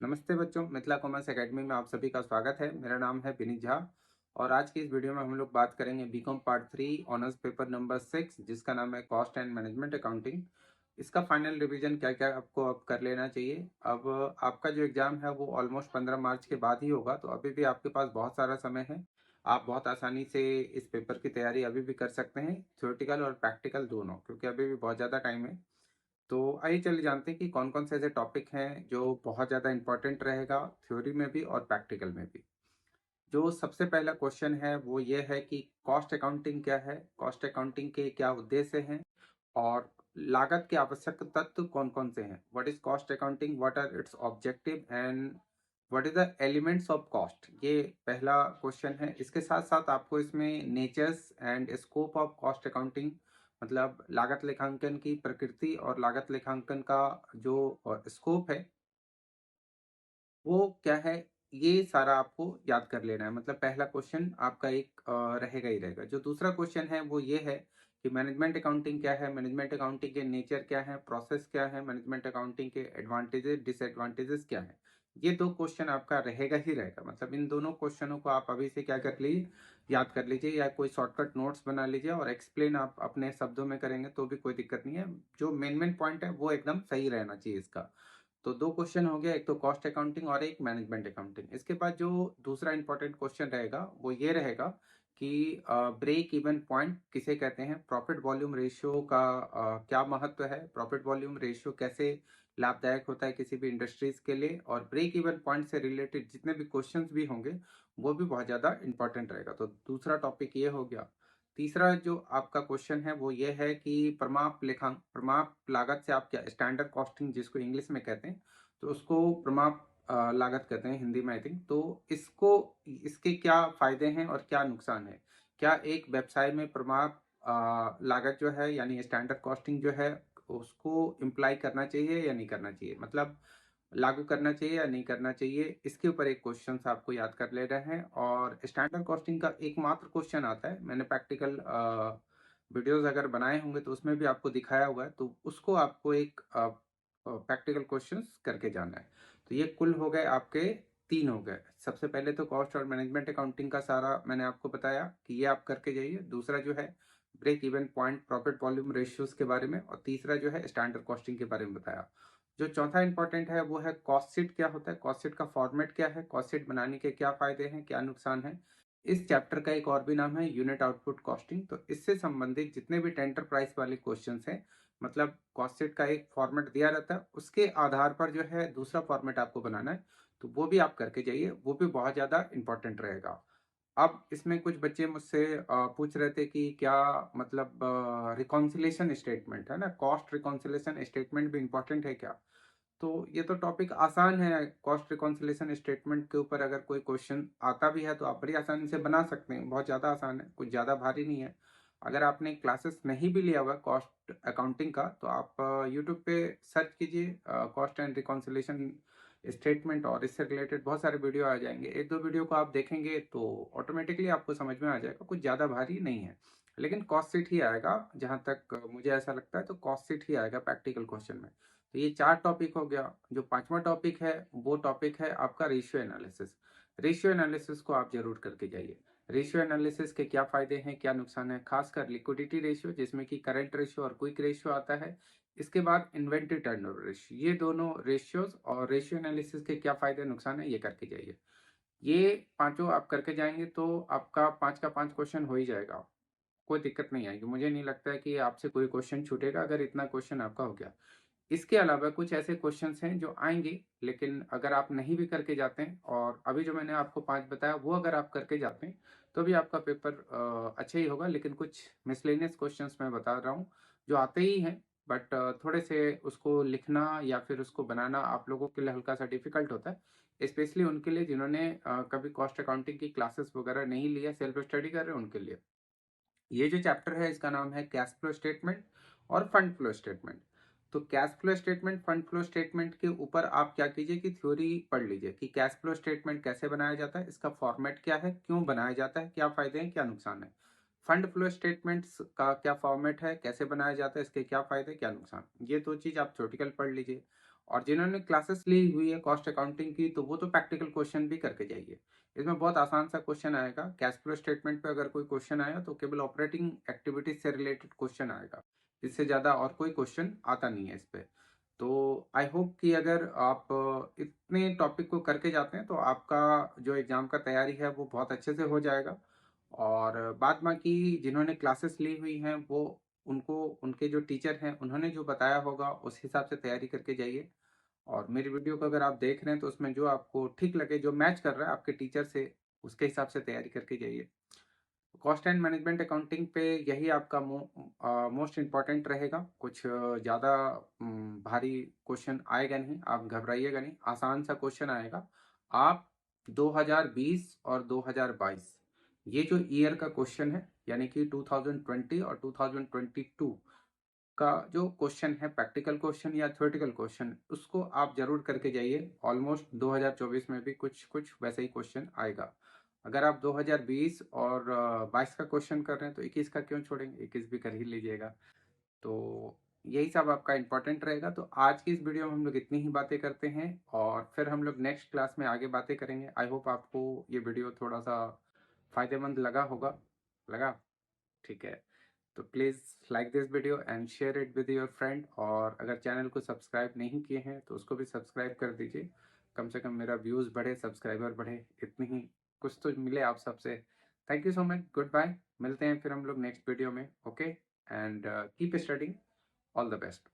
नमस्ते बच्चों, Mithila commerce academy में आप सभी का स्वागत है। मेरा नाम है विनीत झा और आज की इस वीडियो में हम लोग बात करेंगे BCom part 3 honours paper number 6 जिसका नाम है कॉस्ट एंड मैनेजमेंट अकाउंटिंग। इसका फाइनल रिवीजन क्या क्या आपको अब कर लेना चाहिए। अब आपका जो एग्जाम है वो ऑलमोस्ट 15 मार्च के बाद ही होगा, तो अभी भी आपके पास बहुत सारा समय है। आप बहुत आसानी से इस पेपर की तैयारी अभी भी कर सकते हैं, थ्योरेटिकल और प्रैक्टिकल दोनों, क्योंकि अभी भी बहुत ज़्यादा टाइम है। तो आइए चलिए जानते हैं कि कौन कौन से ऐसे टॉपिक हैं जो बहुत ज़्यादा इंपॉर्टेंट रहेगा थ्योरी में भी और प्रैक्टिकल में भी। जो सबसे पहला क्वेश्चन है वो ये है कि कॉस्ट अकाउंटिंग क्या है, कॉस्ट अकाउंटिंग के क्या उद्देश्य हैं और लागत के आवश्यक तत्व कौन कौन से हैं। What is cost accounting, what are its objective and what is the elements of cost, ये पहला क्वेश्चन है। इसके साथ साथ आपको इसमें natures and scope of cost accounting, मतलब लागत लेखांकन की प्रकृति और लागत लेखांकन का जो स्कोप है वो क्या है, ये सारा आपको याद कर लेना है। मतलब पहला क्वेश्चन आपका एक रहेगा ही रहेगा। जो दूसरा क्वेश्चन है वो ये है कि मैनेजमेंट अकाउंटिंग क्या है, मैनेजमेंट अकाउंटिंग के नेचर क्या है, प्रोसेस क्या है, मैनेजमेंट अकाउंटिंग के एडवांटेजेस डिसएडवांटेजेस क्या है। ये दो क्वेश्चन आपका रहेगा ही रहेगा। मतलब इन दोनों क्वेश्चनों को आप अभी से क्या कर लीजिए, याद कर लीजिए, या कोई शॉर्टकट नोट्स बना लीजिए और एक्सप्लेन आप अपने शब्दों में करेंगे तो भी कोई दिक्कत नहीं है। जो मेन मेन पॉइंट है वो एकदम सही रहना चाहिए इसका। तो दो क्वेश्चन हो गया, एक तो कॉस्ट अकाउंटिंग और एक मैनेजमेंट अकाउंटिंग। इसके बाद जो दूसरा इंपॉर्टेंट क्वेश्चन रहेगा वो ये रहेगा कि ब्रेक इवन पॉइंट किसे कहते हैं, प्रॉफिट वॉल्यूम रेशियो का क्या महत्व है, प्रॉफिट वॉल्यूम रेशियो कैसे लाभदायक होता है किसी भी इंडस्ट्रीज के लिए, और ब्रेक इवन पॉइंट से रिलेटेड जितने भी क्वेश्चंस भी होंगे वो भी बहुत ज़्यादा इंपॉर्टेंट रहेगा। तो दूसरा टॉपिक ये हो गया। तीसरा जो आपका क्वेश्चन है वो ये है कि प्रमाप लागत से आप क्या, स्टैंडर्ड कॉस्टिंग जिसको इंग्लिश में कहते हैं, तो उसको प्रमाप लागत कहते हैं हिंदी में आई थिंक। तो इसको, इसके क्या फायदे हैं और क्या नुकसान है। क्या एक व्यवसाय में प्रमाप लागत जो है यानी स्टैंडर्ड कॉस्टिंग जो है उसको इम्प्लाई करना चाहिए या नहीं करना चाहिए, मतलब लागू करना चाहिए या नहीं करना चाहिए, इसके ऊपर एक क्वेश्चन आपको याद कर ले रहे हैं। और स्टैंडर्ड कॉस्टिंग का एकमात्र क्वेश्चन आता है, मैंने प्रैक्टिकल वीडियोस अगर बनाए होंगे तो उसमें भी आपको दिखाया हुआ है, तो उसको आपको एक प्रैक्टिकल क्वेश्चंस करके जाना है। तो ये कुल हो गए आपके तीन हो गए। सबसे पहले तो कॉस्ट और मैनेजमेंट अकाउंटिंग का सारा मैंने आपको बताया कि ये आप करके जाइए। दूसरा जो है break even point profit volume ratios के बारे में, और तीसरा जो है स्टैंडर्ड कॉस्टिंग के बारे में बताया। जो चौथा इंपॉर्टेंट है वो है कॉस्ट शीट क्या होता है, कॉस्ट शीट का फॉर्मेट क्या है, कॉस्ट शीट बनाने के क्या फायदे हैं क्या नुकसान है। इस चैप्टर का एक और भी नाम है यूनिट आउटपुट कॉस्टिंग। तो इससे संबंधित जितने भी टेंडर प्राइस वाले क्वेश्चंस हैं, मतलब कॉस्ट शीट का एक फॉर्मेट दिया रहता है, उसके आधार पर जो है दूसरा फॉर्मेट आपको बनाना है। तो वो भी आप करके जाइए, वो भी बहुत ज़्यादा इंपॉर्टेंट रहेगा। अब इसमें कुछ बच्चे मुझसे पूछ रहे थे कि क्या मतलब रिकॉन्सिलेशन स्टेटमेंट है ना, कॉस्ट रिकॉन्सिलेशन स्टेटमेंट भी इम्पोर्टेंट है क्या। तो ये तो टॉपिक आसान है। कॉस्ट रिकॉन्सिलेशन स्टेटमेंट के ऊपर अगर कोई क्वेश्चन आता भी है तो आप बड़ी आसानी से बना सकते हैं, बहुत ज़्यादा आसान है, कुछ ज़्यादा भारी नहीं है। अगर आपने क्लासेस नहीं भी लिया हुआ कॉस्ट अकाउंटिंग का तो आप यूट्यूब पे सर्च कीजिए कॉस्ट एंड रिकॉन्सिलेशन स्टेटमेंट, और इससे रिलेटेड बहुत सारे वीडियो आ जाएंगे। एक दो वीडियो को आप देखेंगे तो ऑटोमेटिकली आपको समझ में आ जाएगा, कुछ ज़्यादा भारी नहीं है। लेकिन कॉस्ट शीट ही आएगा, जहाँ तक मुझे ऐसा लगता है, तो कॉस्ट शीट ही आएगा प्रैक्टिकल क्वेश्चन में। तो ये चार टॉपिक हो गया। जो पांचवा टॉपिक है वो टॉपिक है आपका रेशियो एनालिसिस। रेशियो एनालिसिस को आप जरूर करके जाइए। रेशियो एनालिसिस के क्या फायदे हैं क्या नुकसान है, खासकर लिक्विडिटी रेशियो जिसमें कि करंट रेशियो और क्विक रेशियो आता है। इसके बाद इन्वेंट्री टर्नओवर रेशियो, ये दोनों रेशियोज और रेशियो एनालिसिस के क्या फायदे नुकसान है ये करके जाइए। ये पांचों आप करके जाएंगे तो आपका पांच का पांच क्वेश्चन हो ही जाएगा, कोई दिक्कत नहीं आएगी। मुझे नहीं लगता है कि आपसे कोई क्वेश्चन छूटेगा अगर इतना क्वेश्चन आपका हो गया। इसके अलावा कुछ ऐसे क्वेश्चंस हैं जो आएंगे, लेकिन अगर आप नहीं भी करके जाते हैं और अभी जो मैंने आपको पांच बताया वो अगर आप करके जाते हैं तो भी आपका पेपर अच्छा ही होगा। लेकिन कुछ मिसलेनियस क्वेश्चंस मैं बता रहा हूँ जो आते ही हैं, बट थोड़े से उसको लिखना या फिर उसको बनाना आप लोगों के लिए हल्का सा डिफिकल्ट होता है, स्पेशली उनके लिए जिन्होंने कभी कॉस्ट अकाउंटिंग की क्लासेस वगैरह नहीं लिया, सेल्फ स्टडी कर रहे हैं उनके लिए। ये जो चैप्टर है इसका नाम है कैश फ्लो स्टेटमेंट और फंड फ्लो स्टेटमेंट। तो cash flow statement fund flow statement के ऊपर आप क्या कीजिए कि थ्योरी पढ़ लीजिए कि कैश फ्लो स्टेटमेंट कैसे बनाया जाता है, इसका फॉर्मेट क्या है, क्यों बनाया जाता है, क्या फायदे हैं क्या नुकसान है। फंड फ्लो स्टेटमेंट्स का क्या फॉर्मेट है, कैसे बनाया जाता है, इसके क्या फायदे क्या नुकसान, ये दो चीज आप थ्योरेटिकल पढ़ लीजिए। और जिन्होंने क्लासेस ली हुई है कॉस्ट अकाउंटिंग की, तो वो तो प्रैक्टिकल क्वेश्चन भी करके जाइए। इसमें बहुत आसान सा क्वेश्चन आएगा। कैश फ्लो स्टेटमेंट पे अगर कोई क्वेश्चन आया तो केवल ऑपरेटिंग एक्टिविटीज से रिलेटेड क्वेश्चन आएगा, इससे ज़्यादा और कोई क्वेश्चन आता नहीं है इस पे। तो आई होप कि अगर आप इतने टॉपिक को करके जाते हैं तो आपका जो एग्ज़ाम का तैयारी है वो बहुत अच्छे से हो जाएगा। और बाद बाकी जिन्होंने क्लासेस ली हुई हैं वो, उनको उनके जो टीचर हैं उन्होंने जो बताया होगा उस हिसाब से तैयारी करके जाइए। और मेरी वीडियो को अगर आप देख रहे हैं तो उसमें जो आपको ठीक लगे, जो मैच कर रहा है आपके टीचर से, उसके हिसाब से तैयारी करके जाइए। कॉस्ट एंड मैनेजमेंट अकाउंटिंग पे यही आपका मोस्ट इम्पॉर्टेंट रहेगा। कुछ ज़्यादा भारी क्वेश्चन आएगा नहीं, आप घबराइएगा नहीं, आसान सा क्वेश्चन आएगा। आप 2020 और 2022 ये जो ईयर का क्वेश्चन है, यानी कि 2020 और 2022 का जो क्वेश्चन है, प्रैक्टिकल क्वेश्चन या थ्योरेटिकल क्वेश्चन, उसको आप जरूर करके जाइए। ऑलमोस्ट 2024 में भी कुछ कुछ वैसे ही क्वेश्चन आएगा। अगर आप 2020 और 22 का क्वेश्चन कर रहे हैं तो 21 का क्यों छोड़ेंगे, 21 भी कर ही लीजिएगा। तो यही सब आपका इम्पोर्टेंट रहेगा। तो आज की इस वीडियो में हम लोग इतनी ही बातें करते हैं और फिर हम लोग नेक्स्ट क्लास में आगे बातें करेंगे। आई होप आपको ये वीडियो थोड़ा सा फायदेमंद लगा होगा। लगा? ठीक है। तो please like this video and share it with your friend. और अगर चैनल को सब्सक्राइब नहीं किए हैं तो उसको भी सब्सक्राइब कर दीजिए। कम से कम मेरा व्यूज़ बढ़े, सब्सक्राइबर बढ़े, इतनी ही कुछ तो मिले आप सबसे। Thank you so much, goodbye. मिलते हैं फिर हम लोग नेक्स्ट वीडियो में। Okay, and keep studying. All the best.